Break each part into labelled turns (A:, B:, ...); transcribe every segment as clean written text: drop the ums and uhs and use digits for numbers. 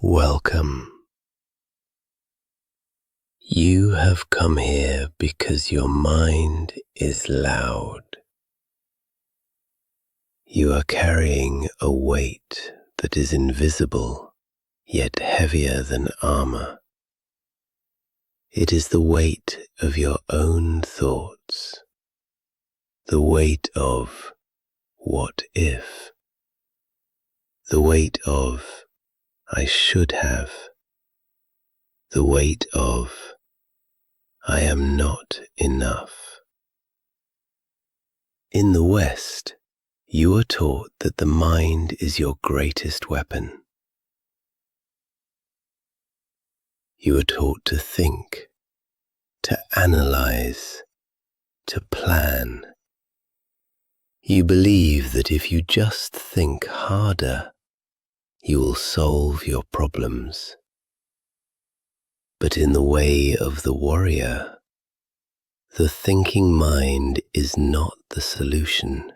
A: Welcome. You have come here because your mind is loud. You are carrying a weight that is invisible, yet heavier than armor. It is the weight of your own thoughts, the weight of what if, the weight of I should have, the weight of I am not enough. In the West, you are taught that the mind is your greatest weapon. You are taught to think, to analyze, to plan. You believe that if you just think harder, you will solve your problems. But in the way of the warrior, the thinking mind is not the solution.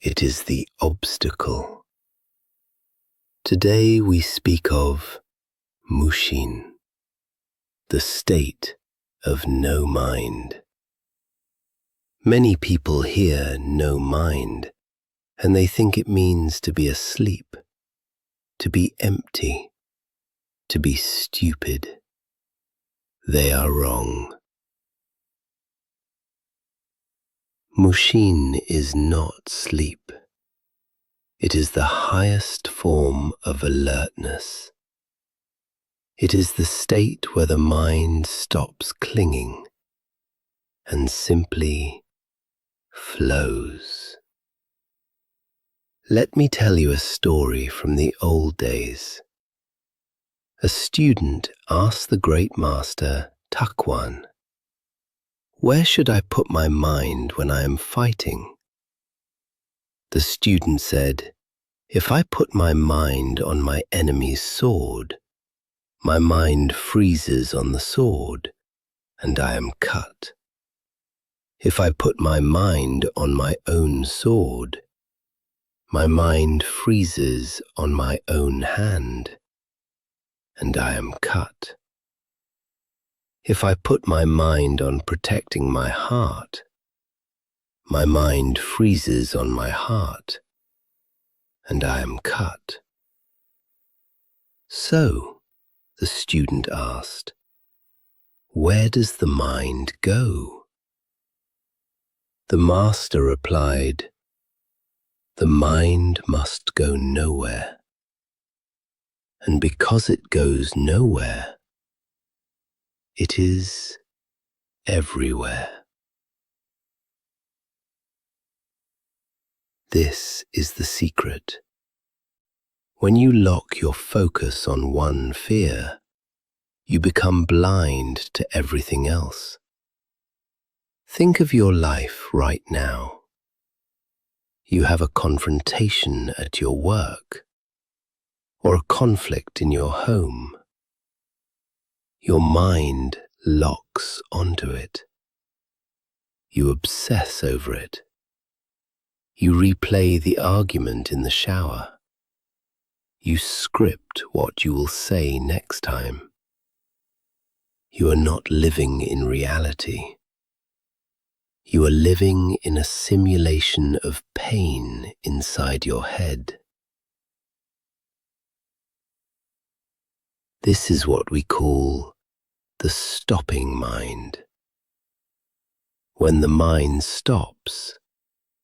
A: It is the obstacle. Today we speak of Mushin, the state of no mind. Many people hear no mind, and they think it means to be asleep, to be empty, to be stupid. They are wrong. Mushin is not sleep. It is the highest form of alertness. It is the state where the mind stops clinging and simply flows. Let me tell you a story from the old days. A student asked the great master, Takwan, "Where should I put my mind when I am fighting?" The student said, "If I put my mind on my enemy's sword, my mind freezes on the sword, and I am cut. If I put my mind on my own sword, my mind freezes on my own hand, and I am cut. If I put my mind on protecting my heart, my mind freezes on my heart, and I am cut." So, the student asked, "Where does the mind go?" The master replied, "The mind must go nowhere. And because it goes nowhere, it is everywhere." This is the secret. When you lock your focus on one fear, you become blind to everything else. Think of your life right now. You have a confrontation at your work, or a conflict in your home. Your mind locks onto it. You obsess over it. You replay the argument in the shower. You script what you will say next time. You are not living in reality. You are living in a simulation of pain inside your head. This is what we call the stopping mind. When the mind stops,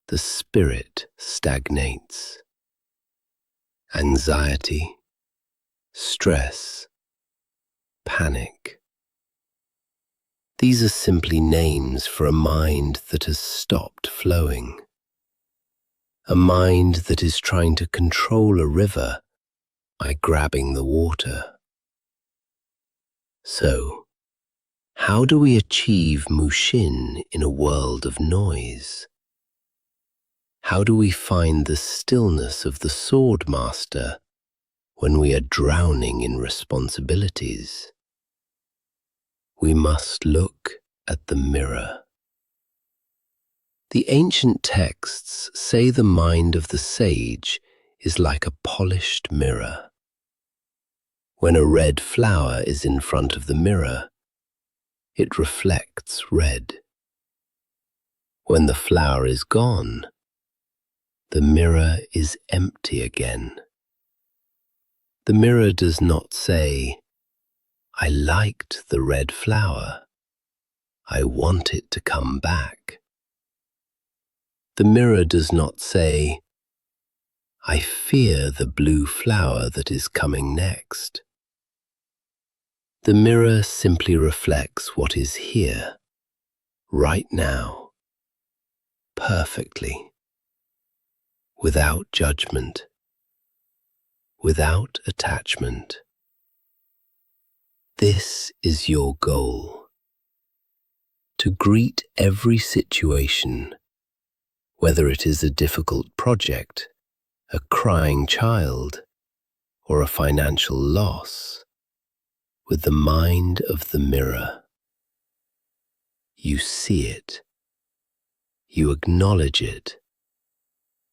A: the spirit stagnates. Anxiety, stress, panic. These are simply names for a mind that has stopped flowing. A mind that is trying to control a river by grabbing the water. So, how do we achieve Mushin in a world of noise? How do we find the stillness of the sword master when we are drowning in responsibilities? We must look at the mirror. The ancient texts say the mind of the sage is like a polished mirror. When a red flower is in front of the mirror, it reflects red. When the flower is gone, the mirror is empty again. The mirror does not say, "I liked the red flower. I want it to come back." The mirror does not say, "I fear the blue flower that is coming next." The mirror simply reflects what is here, right now, perfectly, without judgment, without attachment. This is your goal: to greet every situation, whether it is a difficult project, a crying child, or a financial loss, with the mind of the mirror. You see it, you acknowledge it,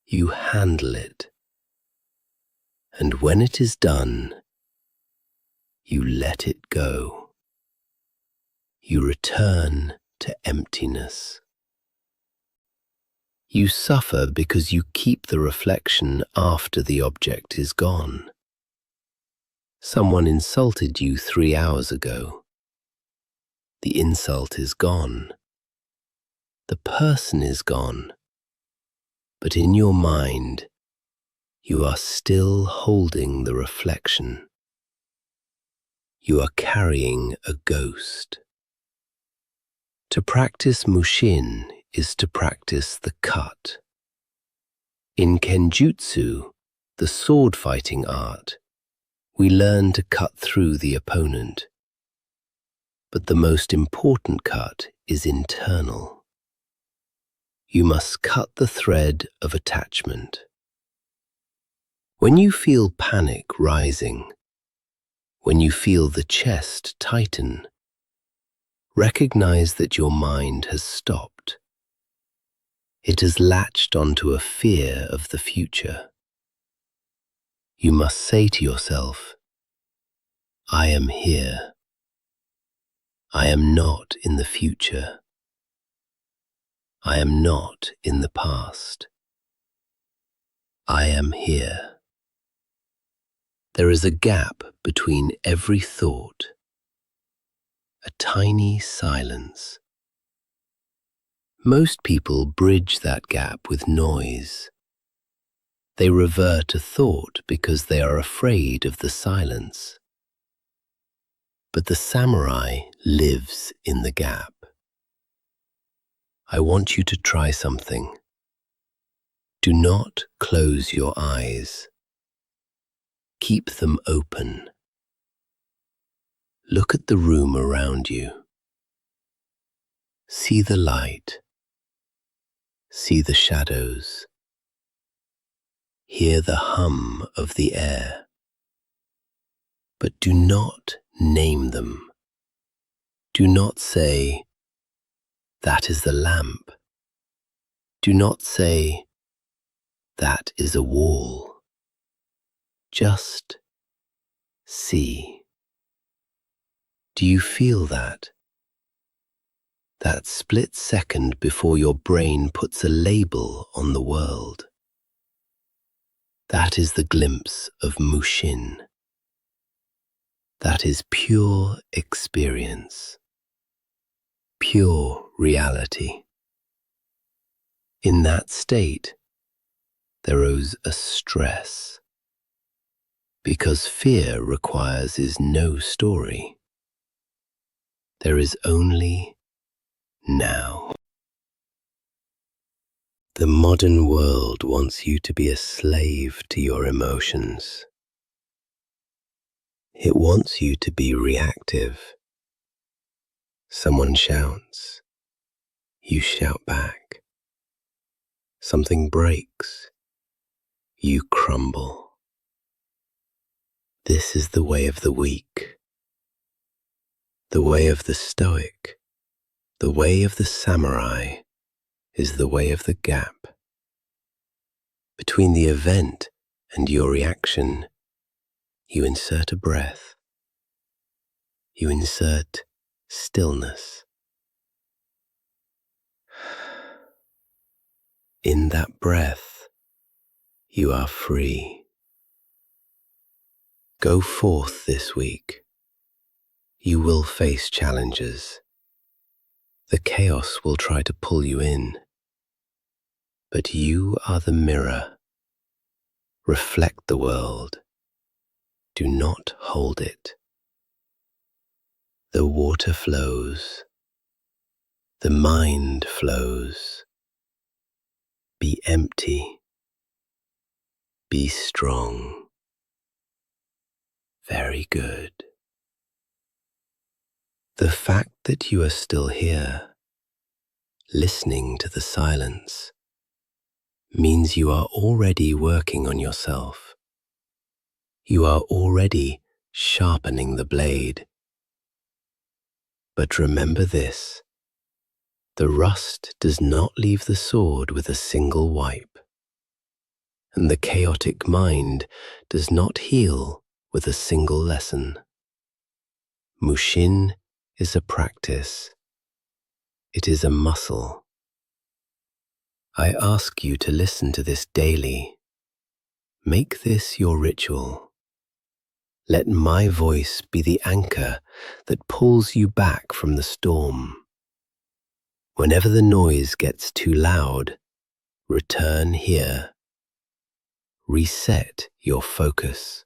A: you handle it, and when it is done, you let it go. You return to emptiness. You suffer because you keep the reflection after the object is gone. Someone insulted you 3 hours ago. The insult is gone. The person is gone. But in your mind, you are still holding the reflection. You are carrying a ghost. To practice Mushin is to practice the cut. In Kenjutsu, the sword-fighting art, we learn to cut through the opponent. But the most important cut is internal. You must cut the thread of attachment. When you feel panic rising, when you feel the chest tighten, recognize that your mind has stopped. It has latched onto a fear of the future. You must say to yourself, "I am here. I am not in the future. I am not in the past. I am here." There is a gap between every thought, a tiny silence. Most people bridge that gap with noise. They revert to thought because they are afraid of the silence. But the samurai lives in the gap. I want you to try something. Do not close your eyes. Keep them open. Look at the room around you. See the light. See the shadows. Hear the hum of the air. But do not name them. Do not say, "That is the lamp." Do not say, "That is a wall." Just see. Do you feel that? That split second before your brain puts a label on the world. That is the glimpse of Mushin. That is pure experience, pure reality. In that state, there is a stress, because fear requires is no story. There is only now. The modern world wants you to be a slave to your emotions. It wants you to be reactive. Someone shouts, you shout back. Something breaks, you crumble. This is the way of the weak, the way of the stoic, the way of the samurai is the way of the gap. Between the event and your reaction, you insert a breath. you insert stillness. In that breath, you are free. Go forth this week. You will face challenges. The chaos will try to pull you in. But you are the mirror. Reflect the world. Do not hold it. The water flows. The mind flows. Be empty. Be strong. Very good. The fact that you are still here, listening to the silence, means you are already working on yourself. You are already sharpening the blade. But remember this, the rust does not leave the sword with a single wipe, and the chaotic mind does not heal with a single lesson. Mushin is a practice. It is a muscle. I ask you to listen to this daily. Make this your ritual. Let my voice be the anchor that pulls you back from the storm. Whenever the noise gets too loud, return here. Reset your focus.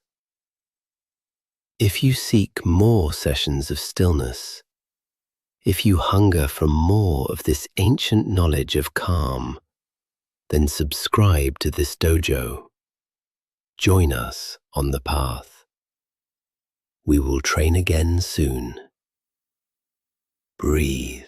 A: If you seek more sessions of stillness, if you hunger for more of this ancient knowledge of calm, then subscribe to this dojo. Join us on the path. We will train again soon. Breathe.